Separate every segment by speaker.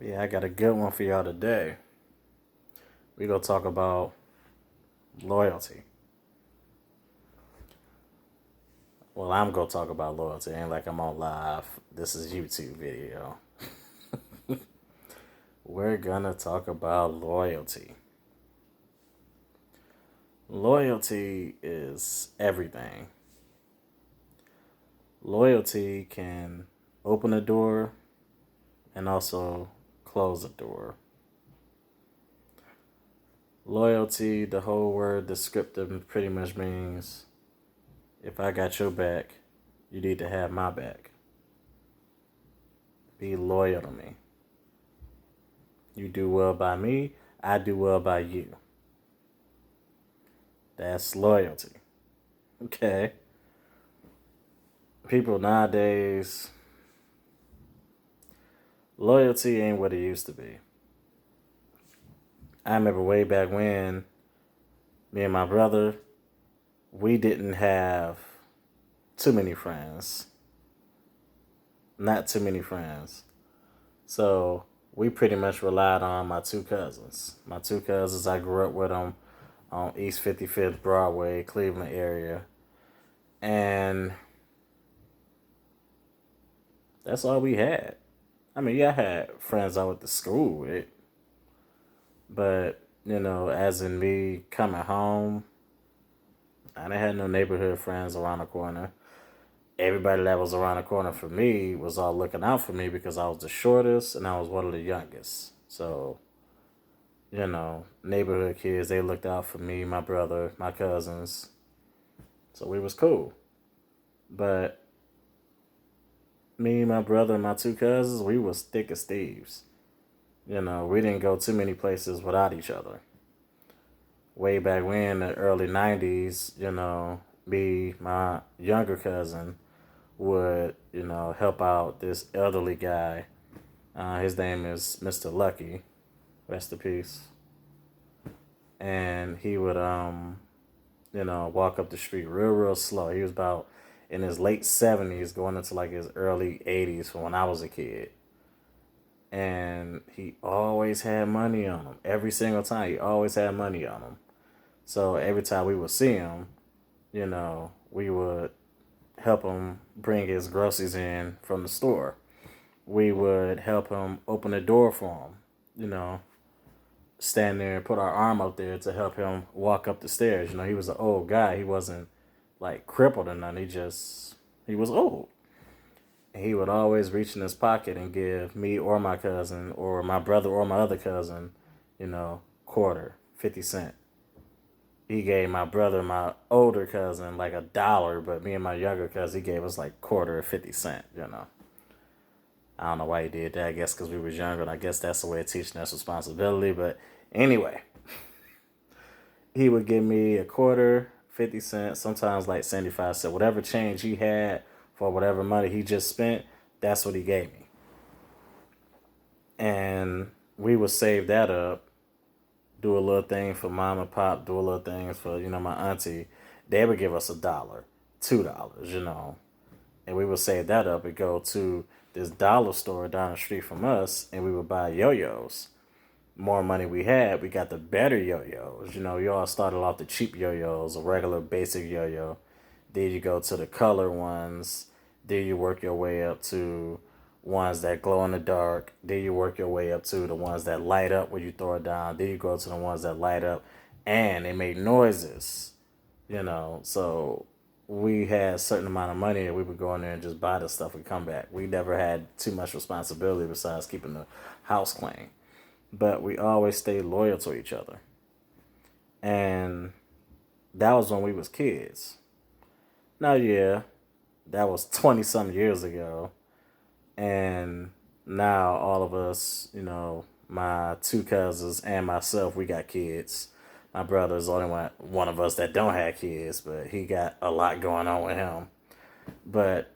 Speaker 1: Yeah, I got a good one for y'all today. We gonna talk about loyalty. Well, I'm gonna talk about loyalty. Ain't like I'm on live. This is YouTube video. We're gonna talk about loyalty. Loyalty is everything. Loyalty can open a door and also close a door. Loyalty, the whole word descriptive pretty much means if I got your back, you need to have my back. Be loyal to me. You do well by me, I do well by you. That's loyalty. Okay. People nowadays, loyalty ain't what it used to be. I remember way back when me and my brother, we didn't have too many friends. Not too many friends. So we pretty much relied on my two cousins. My two cousins, I grew up with them on East 55th Broadway, Cleveland area. And that's all we had. I mean, yeah, I had friends I went to school with, but as in me coming home, I didn't have no neighborhood friends around the corner. Everybody that was around the corner for me was all looking out for me because I was the shortest and I was one of the youngest. So, neighborhood kids, they looked out for me, my brother, my cousins. So we was cool. But me, my brother, and my two cousins, we was thick as thieves. We didn't go too many places without each other. Way back when, the early 90s, me, my younger cousin, would, help out this elderly guy. His name is Mr. Lucky. Rest in peace. And he would, walk up the street real slow. He was about in his late 70s, going into like his early 80s from when I was a kid. And he always had money on him. Every single time, he always had money on him. So every time we would see him, we would help him bring his groceries in from the store. We would help him open the door for him, stand there and put our arm up there to help him walk up the stairs. He was an old guy. He wasn't like crippled or nothing. He was old. And he would always reach in his pocket and give me or my cousin or my brother or my other cousin, quarter, 50 cents. He gave my brother, my older cousin, like $1, but me and my younger cousin, he gave us like quarter or 50 cents. I don't know why he did that. I guess because we was younger, and I guess that's the way of teaching us responsibility. But anyway, he would give me a quarter, 50 cents, sometimes like 75 cents. Whatever change he had for whatever money he just spent, that's what he gave me. And we would save that up, do a little thing for mom and pop, do a little thing for, my auntie. They would give us $1, $2, and we would save that up and go to this dollar store down the street from us, and we would buy yo-yos. More money we had, we got the better yo-yos. You all started off the cheap yo-yos, a regular basic yo-yo. Then you go to the color ones. Then you work your way up to ones that glow in the dark. Then you work your way up to the ones that light up when you throw it down. Then you go to the ones that light up and they make noises. So we had a certain amount of money and we would go in there and just buy the stuff and come back. We never had too much responsibility besides keeping the house clean. But we always stayed loyal to each other. And that was when we was kids. Now, yeah, that was 20 some years ago. And now all of us, my two cousins and myself, we got kids. My brother's only one of us that don't have kids, but he got a lot going on with him. But,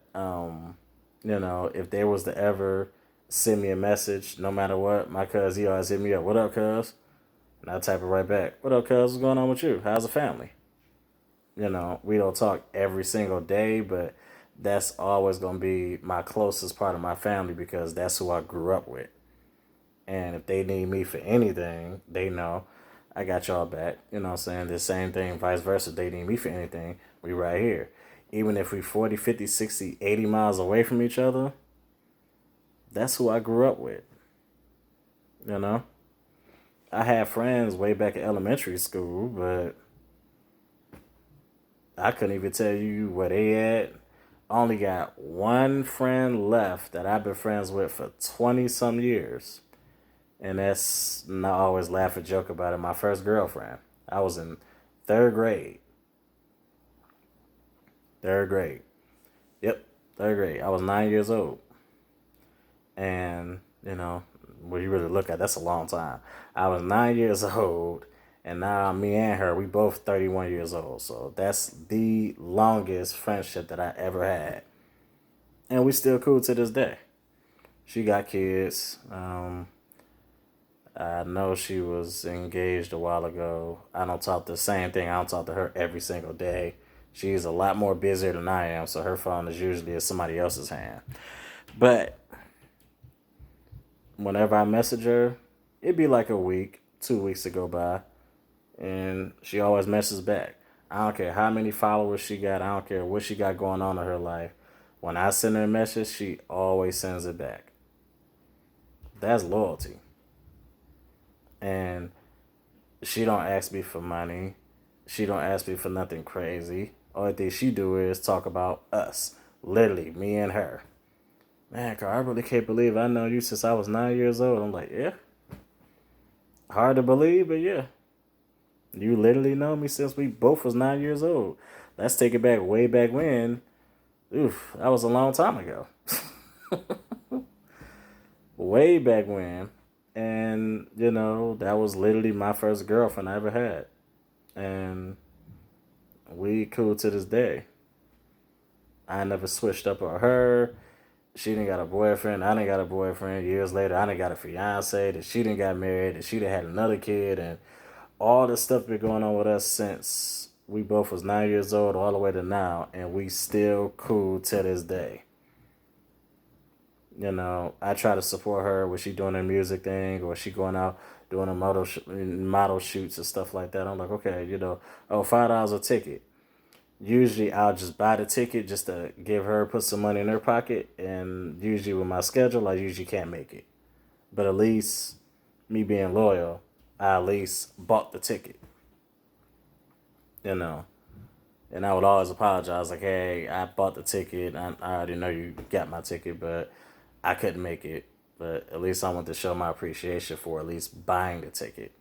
Speaker 1: if they was to ever send me a message, no matter what, my cuz, he always hit me up. What up, cuz? And I type it right back. What up, cuz? What's going on with you? How's the family? We don't talk every single day, but that's always going to be my closest part of my family because that's who I grew up with. And if they need me for anything, they know I got y'all back. You know what I'm saying? The same thing, vice versa. If they need me for anything, we right here. Even if we 40, 50, 60, 80 miles away from each other, that's who I grew up with. You know? I had friends way back in elementary school, but I couldn't even tell you where they at. I only got one friend left that I've been friends with for 20 some years. And that's not always laugh and joke about it. My first girlfriend. I was in third grade. Third grade. Yep, third grade. I was 9 years old. And, when you really look at it, that's a long time. I was 9 years old, and now me and her, we both 31 years old. So that's the longest friendship that I ever had. And we still cool to this day. She got kids. I know she was engaged a while ago. I don't talk the same thing. I don't talk to her every single day. She's a lot more busier than I am, so her phone is usually in somebody else's hand. But whenever I message her, it'd be like a week, 2 weeks to go by, and she always messages back. I don't care how many followers she got. I don't care what she got going on in her life. When I send her a message, she always sends it back. That's loyalty. And she don't ask me for money. She don't ask me for nothing crazy. Only thing she do is talk about us. Literally, me and her. Man, Carl, I really can't believe I know you since I was 9 years old. I'm like, yeah. Hard to believe, but yeah. You literally know me since we both was 9 years old. Let's take it back way back when. Oof, that was a long time ago. Way back when. And, that was literally my first girlfriend I ever had. And we cool to this day. I never switched up on her. She didn't got a boyfriend. I didn't got a boyfriend. Years later, I didn't got a fiance. That she didn't got married. That she done had another kid. And all the stuff been going on with us since we both was 9 years old all the way to now. And we still cool to this day. I try to support her when she doing her music thing or she going out doing a model shoots and stuff like that. I'm like, okay, $5 a ticket. Usually I'll just buy the ticket just to give her, put some money in her pocket. And usually with my schedule, I usually can't make it. But at least me being loyal, I at least bought the ticket. And I would always apologize, like, hey, I bought the ticket. I already know you got my ticket, but I couldn't make it. But at least I want to show my appreciation for at least buying the ticket.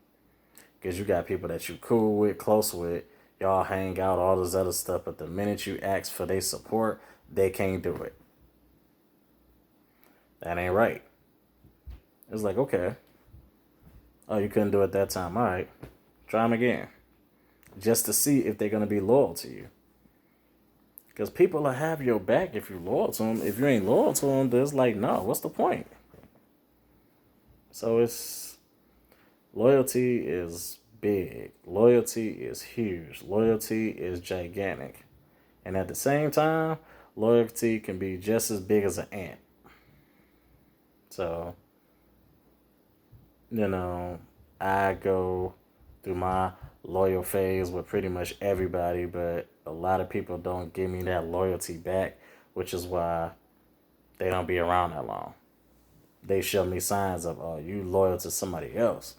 Speaker 1: Because you got people that you cool with, close with, y'all hang out, all this other stuff. But the minute you ask for their support, they can't do it. That ain't right. It's like, okay. Oh, you couldn't do it that time. All right. Try them again. Just to see if they're going to be loyal to you. Because people will have your back if you're loyal to them. If you ain't loyal to them, there's like, no, what's the point? So loyalty is big. Loyalty is huge. Loyalty is gigantic. And at the same time, loyalty can be just as big as an ant. So, I go through my loyal phase with pretty much everybody, but a lot of people don't give me that loyalty back, which is why they don't be around that long. They show me signs of, oh, you loyal to somebody else,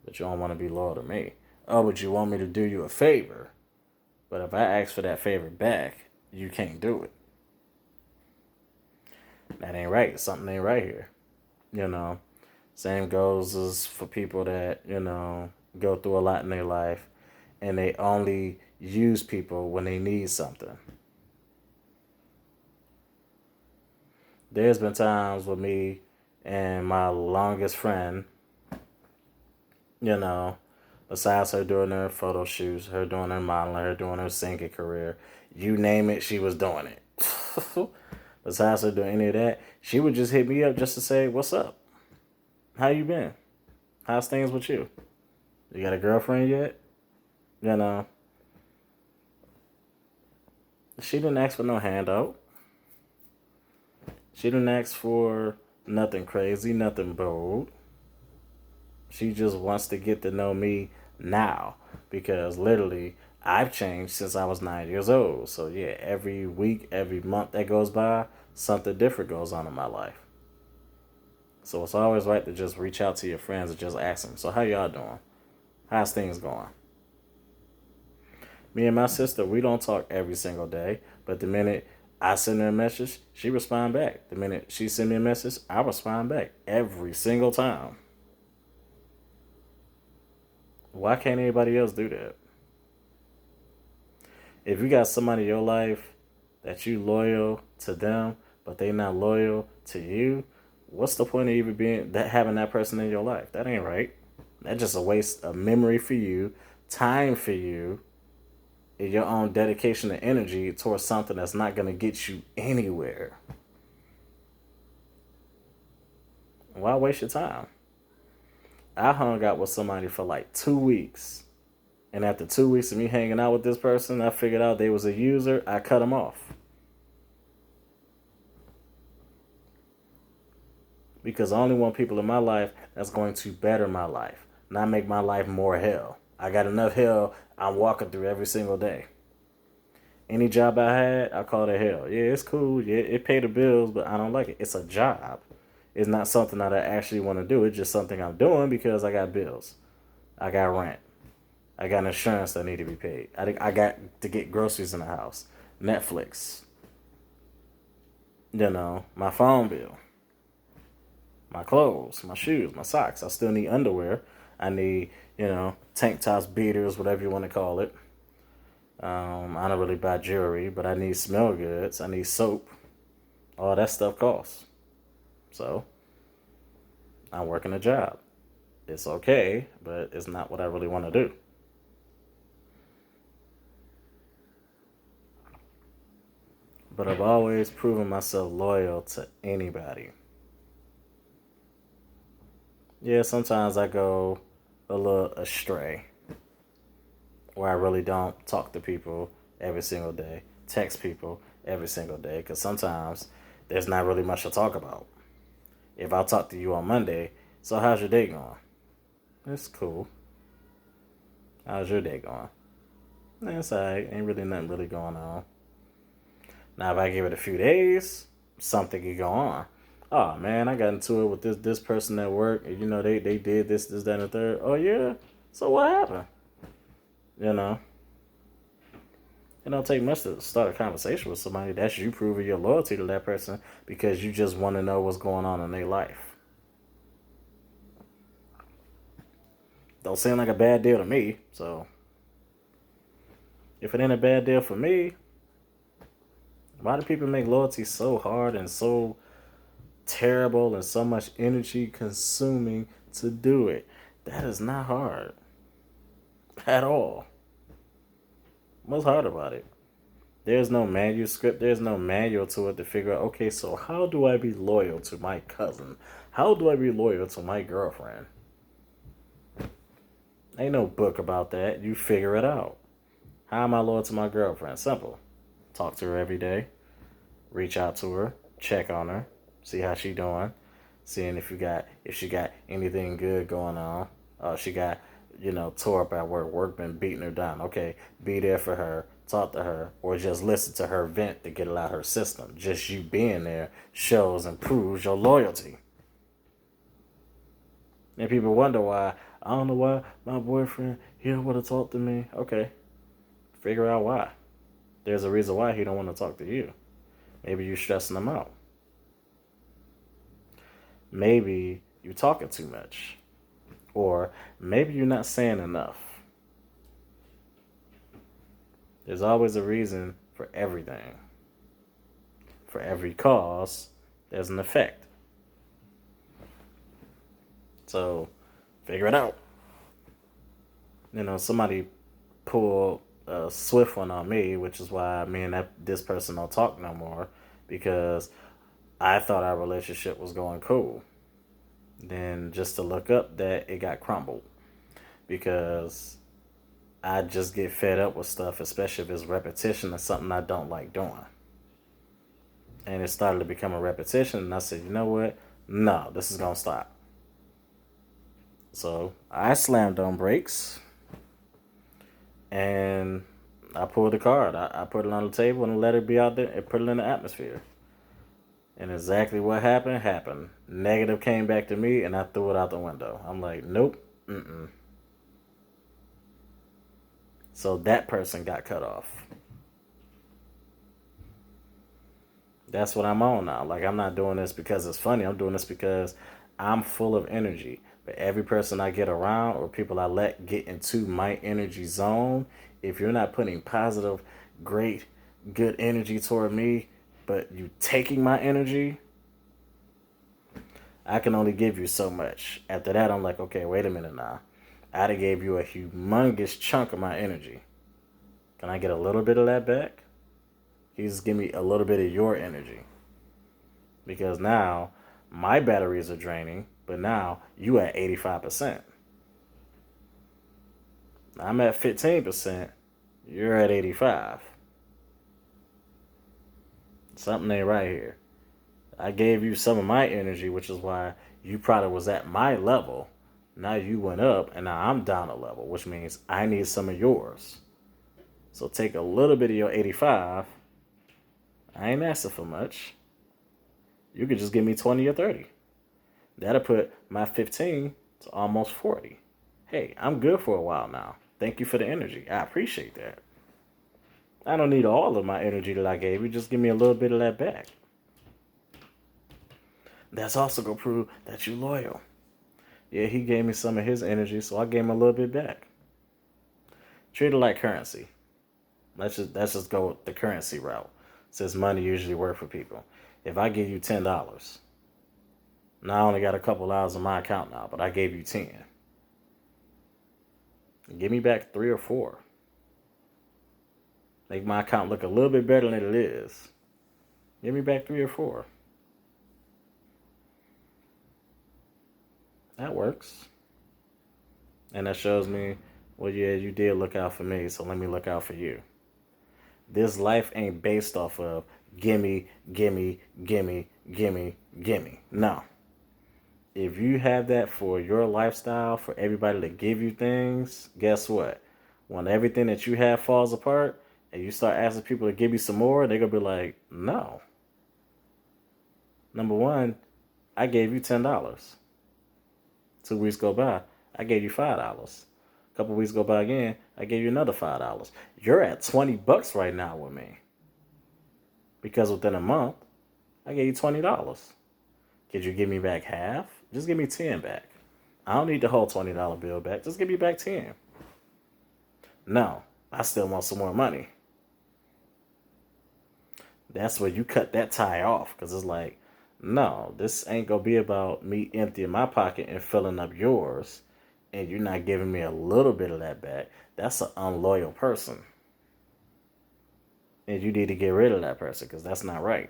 Speaker 1: but you don't want to be loyal to me. Oh, but you want me to do you a favor, but if I ask for that favor back, you can't do it. That ain't right. Something ain't right here. Same goes as for people that, go through a lot in their life and they only use people when they need something. There's been times with me and my longest friend, besides her doing her photo shoots, her doing her modeling, her doing her singing career, you name it, she was doing it. Besides her doing any of that, she would just hit me up just to say, what's up? How you been? How's things with you? You got a girlfriend yet? She didn't ask for no handout. She didn't ask for nothing crazy, nothing bold. She just wants to get to know me now because literally I've changed since I was 9 years old. So yeah, every week, every month that goes by, something different goes on in my life. So it's always right to just reach out to your friends and just ask them, so how y'all doing? How's things going? Me and my sister, we don't talk every single day, but the minute I send her a message, she respond back. The minute she send me a message, I respond back every single time. Why can't anybody else do that? If you got somebody in your life that you loyal to them, but they not loyal to you, what's the point of even being that having that person in your life? That ain't right. That's just a waste of memory for you, time for you, and your own dedication and energy towards something that's not gonna get you anywhere. Why waste your time? I hung out with somebody for like 2 weeks. And after 2 weeks of me hanging out with this person, I figured out they was a user. I cut them off. Because I only want people in my life that's going to better my life, not make my life more hell. I got enough hell I'm walking through every single day. Any job I had, I called it hell. Yeah, it's cool. Yeah, it paid the bills, but I don't like it. It's a job. It's not something that I actually want to do. It's just something I'm doing because I got bills. I got rent. I got insurance that need to be paid. I got to get groceries in the house. Netflix. My phone bill. My clothes, my shoes, my socks. I still need underwear. I need, tank tops, beaters, whatever you want to call it. I don't really buy jewelry, but I need smell goods. I need soap. All that stuff costs. So I'm working a job. It's okay, but it's not what I really want to do. But I've always proven myself loyal to anybody. Yeah, sometimes I go a little astray where I really don't talk to people every single day, text people every single day, because sometimes there's not really much to talk about. If I talk to you on Monday, so how's your day going? It's cool. How's your day going? It's alright. Ain't really nothing really going on. Now, if I give it a few days, something could go on. Oh man, I got into it with this person at work, and they did this, that, and the third. Oh yeah, so what happened? You know, it don't take much to start a conversation with somebody. That's you proving your loyalty to that person because you just want to know what's going on in their life. Don't seem like a bad deal to me. So if it ain't a bad deal for me, why do people make loyalty so hard and so terrible and so much energy consuming to do it? That is not hard at all. What's hard about it? There's no manuscript, there's no manual to it to figure out, okay, so how do I be loyal to my cousin? How do I be loyal to my girlfriend? Ain't no book about that. You figure it out. How am I loyal to my girlfriend? Simple. Talk to her every day. Reach out to her. Check on her. See how she doing. Seeing if she got anything good going on. She got, tore up at work. Work been beating her down. Okay, be there for her. Talk to her. Or just listen to her vent to get it out her system. Just you being there shows and proves your loyalty. And people wonder why. I don't know why my boyfriend, he don't want to talk to me. Okay, figure out why. There's a reason why he don't want to talk to you. Maybe you're stressing him out. Maybe you're talking too much. Or maybe you're not saying enough. There's always a reason for everything. For every cause, there's an effect. So, figure it out. Somebody pulled a swift one on me, which is why me and this person don't talk no more, because I thought our relationship was going cool. Then just to look up that it got crumbled because I just get fed up with stuff, especially if it's repetition of something I don't like doing. And it started to become a repetition, and I said, you know what? No, this is gonna stop. So I slammed on brakes and I pulled the card. I put it on the table and let it be out there and put it in the atmosphere. And exactly what happened happened. Negative came back to me and I threw it out the window. I'm like, nope, mm-mm. So that person got cut off. That's what I'm on now. Like, I'm not doing this because it's funny. I'm doing this because I'm full of energy. But every person I get around or people I let get into my energy zone, if you're not putting positive, great, good energy toward me, but you taking my energy, I can only give you so much. After that, I'm like, okay, wait a minute now. I done gave you a humongous chunk of my energy. Can I get a little bit of that back? You just give me a little bit of your energy. Because now my batteries are draining, but now you at 85%. I'm at 15%. You're at 85. Something ain't right here. I gave you some of my energy, which is why you probably was at my level. Now you went up, and now I'm down a level, which means I need some of yours. So take a little bit of your 85. I ain't asking for much. You could just give me 20 or 30. That'll put my 15 to almost 40. Hey, I'm good for a while now. Thank you for the energy. I appreciate that. I don't need all of my energy that I gave you. Just give me a little bit of that back. That's also gonna prove that you're loyal. Yeah, he gave me some of his energy, so I gave him a little bit back. Treat it like currency. Let's just go with the currency route, since money usually work for people. If I give you $10, now I only got a couple dollars in my account now, but I gave you 10. Give me back 3 or 4. Make my account look a little bit better than it is. Give me back 3 or 4. That works. And that shows me, well, yeah, you did look out for me, so let me look out for you. This life ain't based off of gimme, gimme, gimme, gimme, gimme. No. If you have that for your lifestyle, for everybody to give you things, guess what? When everything that you have falls apart and you start asking people to give you some more, they're going to be like, no. Number one, I gave you $10. 2 weeks go by, I gave you $5. A couple weeks go by again, I gave you another $5. You're at $20 right now with me. Because within a month, I gave you $20. Could you give me back half? Just give me 10 back. I don't need the whole $20 bill back. Just give me back 10. No, I still want some more money. That's where you cut that tie off. Because it's like, no, this ain't going to be about me emptying my pocket and filling up yours. And you're not giving me a little bit of that back. That's an unloyal person. And you need to get rid of that person because that's not right.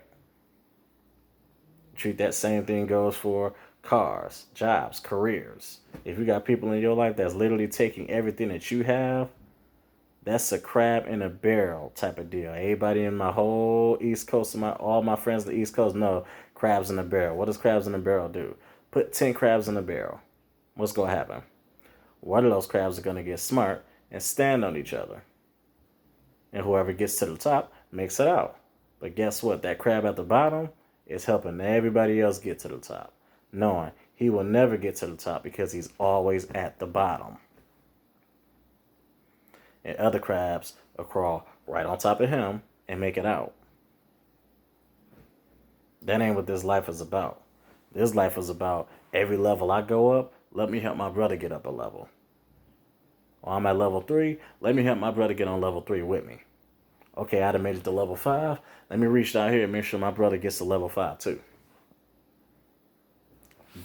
Speaker 1: Treat that same thing goes for cars, jobs, careers. If you got people in your life that's literally taking everything that you have, that's a crab in a barrel type of deal. Everybody in my whole East Coast, all my friends on the East Coast know crabs in a barrel. What does crabs in a barrel do? Put 10 crabs in a barrel. What's going to happen? One of those crabs are going to get smart and stand on each other. And whoever gets to the top makes it out. But guess what? That crab at the bottom is helping everybody else get to the top, knowing he will never get to the top because he's always at the bottom. And other crabs will crawl right on top of him and make it out. That ain't what this life is about. This life is about every level I go up, let me help my brother get up a level. Or I'm at level 3, let me help my brother get on level 3 with me. Okay, I done made it to level 5. Let me reach down here and make sure my brother gets to level 5 too.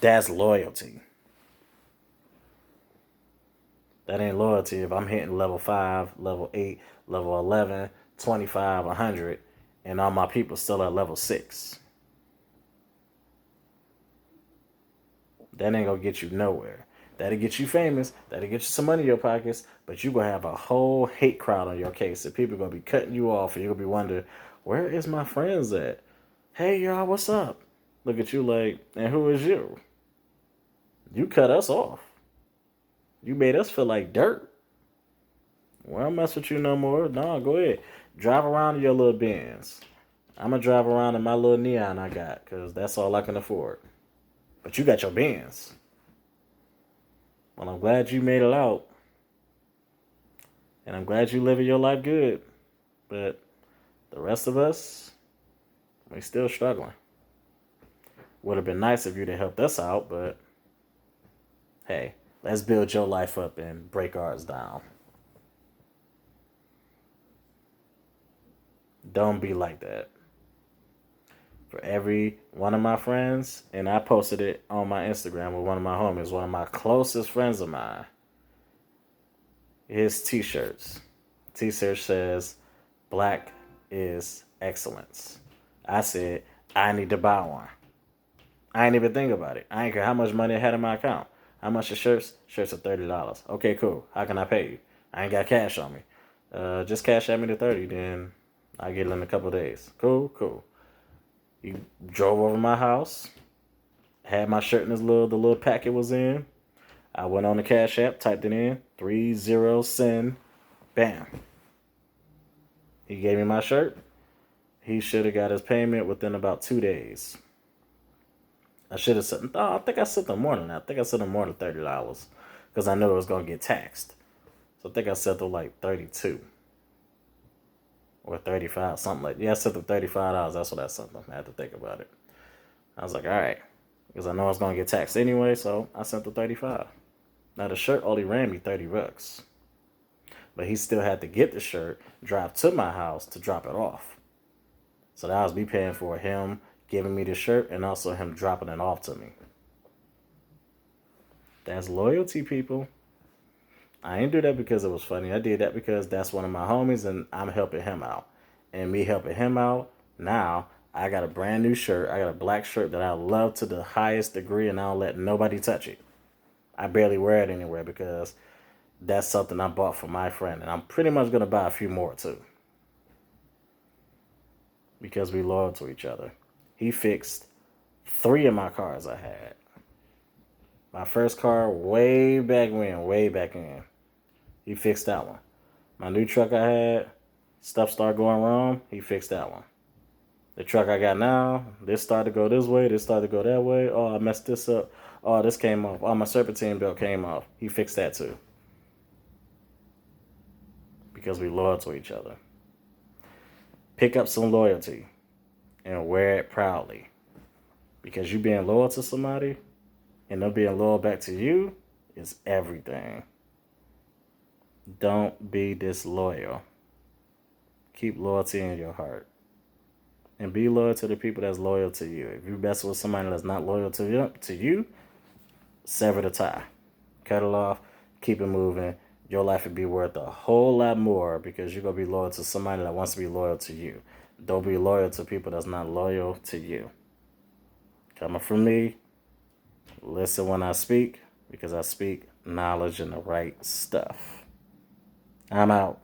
Speaker 1: That's loyalty. That ain't loyalty if I'm hitting level 5, level 8, level 11, 25, 100, and all my people still at level 6. That ain't gonna get you nowhere. That'll get you famous. That'll get you some money in your pockets. But you're going to have a whole hate crowd on your case. And people are going to be cutting you off. And you're going to be wondering, where is my friends at? Hey, y'all, what's up? Look at you like, and who is you? You cut us off. You made us feel like dirt. We don't mess with you no more. No, go ahead. Drive around in your little Benz. I'm going to drive around in my little Neon I got because that's all I can afford. But you got your Benz. Well, I'm glad you made it out. And I'm glad you living your life good. But the rest of us, we still struggling. Would have been nice if you'd have helped us out, but hey, let's build your life up and break ours down. Don't be like that. For every one of my friends, and I posted it on my Instagram with one of my homies, one of my closest friends of mine, his t-shirts. T-shirt says, "Black is excellence." I said, I need to buy one. I ain't even think about it. I ain't care how much money I had in my account. How much are shirts? Shirts are $30. Okay, cool. How can I pay you? I ain't got cash on me. Just cash at me the 30, then I get it in a couple of days. Cool. He drove over my house, had my shirt in the little packet was in. I went on the Cash App, typed it in, 30 send, bam. He gave me my shirt. He should have got his payment within about 2 days. I should have said, I think I sent him more than that. I think I sent him more than $30 because I knew it was going to get taxed. So I think I sent him like 32 or 35, something like that. Yeah, I sent him $35. That's what I sent him. I had to think about it. I was like, all right, because I know it's going to get taxed anyway, so I sent him 35. Now the shirt only ran me $30. But he still had to get the shirt, drive to my house to drop it off. So that was me paying for him giving me the shirt and also him dropping it off to me. That's loyalty, people. I ain't do that because it was funny. I did that because that's one of my homies and I'm helping him out. And me helping him out, now I got a brand new shirt. I got a black shirt that I love to the highest degree and I don't let nobody touch it. I barely wear it anywhere because that's something I bought for my friend. And I'm pretty much going to buy a few more too. Because we loyal to each other. He fixed 3 of my cars I had. My first car way back in. He fixed that one. My new truck I had, stuff started going wrong. He fixed that one. The truck I got now, this started to go this way, this started to go that way. Oh, I messed this up. Oh, this came off. Oh, my serpentine belt came off. He fixed that too. Because we loyal to each other. Pick up some loyalty and wear it proudly. Because you being loyal to somebody and them being loyal back to you is everything. Don't be disloyal. Keep loyalty in your heart. And be loyal to the people that's loyal to you. If you mess with somebody that's not loyal to you, sever the tie. Cut it off. Keep it moving. Your life would be worth a whole lot more because you're going to be loyal to somebody that wants to be loyal to you. Don't be loyal to people that's not loyal to you. Coming from me, listen when I speak because I speak knowledge and the right stuff. I'm out.